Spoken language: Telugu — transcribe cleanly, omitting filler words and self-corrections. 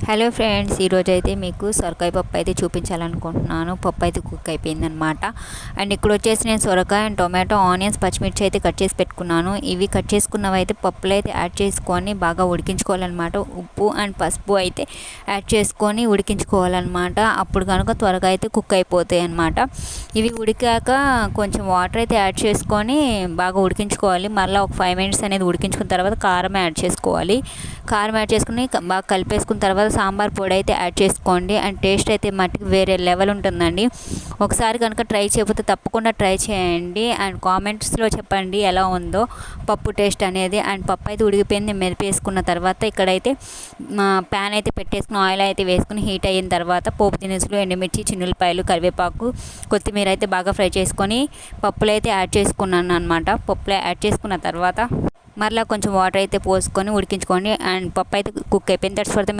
హలో ఫ్రెండ్స్, ఈరోజు అయితే మీకు సొరకాయ పప్పు అయితే చూపించాలనుకుంటున్నాను. పప్పు అయితే కుక్ అయిపోయిందనమాట. అండ్ ఇక్కడ వచ్చేసి నేను సొరకాయ అండ్ టొమాటో, ఆనియన్స్, పచ్చిమిర్చి అయితే కట్ చేసి పెట్టుకున్నాను. ఇవి కట్ చేసుకున్నవి అయితే పప్పులో అయితే యాడ్ చేసుకొని బాగా ఉడికించుకోవాలన్నమాట. ఉప్పు అండ్ పసుపు అయితే యాడ్ చేసుకొని ఉడికించుకోవాలన్నమాట. అప్పుడు కనుక త్వరగా అయితే కుక్ అయిపోతాయి అన్నమాట. ఇవి ఉడికాక కొంచెం వాటర్ అయితే యాడ్ చేసుకొని బాగా ఉడికించుకోవాలి. మళ్ళీ ఒక 5 మినిట్స్ అనేది ఉడికించుకున్న తర్వాత కారం యాడ్ చేసుకోవాలి. కారం యాడ్ చేసుకుని బాగా కలిపేసుకున్న తర్వాత సాంబార్ పొడి అయితే యాడ్ చేసుకోండి. అండ్ టేస్ట్ అయితే మట్టికి వేరే లెవెల్ ఉంటుందండి. ఒకసారి కనుక ట్రై చేయకపోతే తప్పకుండా ట్రై చేయండి. అండ్ కామెంట్స్లో చెప్పండి ఎలా ఉందో పప్పు టేస్ట్ అనేది. అండ్ పప్పు అయితే ఉడికిపోయింది. మెరిపేసుకున్న తర్వాత ఇక్కడైతే ప్యాన్ అయితే పెట్టేసుకుని ఆయిల్ అయితే వేసుకుని హీట్ అయిన తర్వాత పోపు దినుసులు, ఎండుమిర్చి, చిన్నులపాయలు, కరివేపాకు, కొత్తిమీర అయితే బాగా ఫ్రై చేసుకొని పప్పులో అయితే యాడ్ చేసుకున్నాను అనమాట. పప్పులో యాడ్ చేసుకున్న తర్వాత మరలా కొంచెం వాటర్ అయితే పోసుకొని ఉడికించుకోండి. అండ్ పప్పు అయితే కుక్ అయిపోయింది. That's for the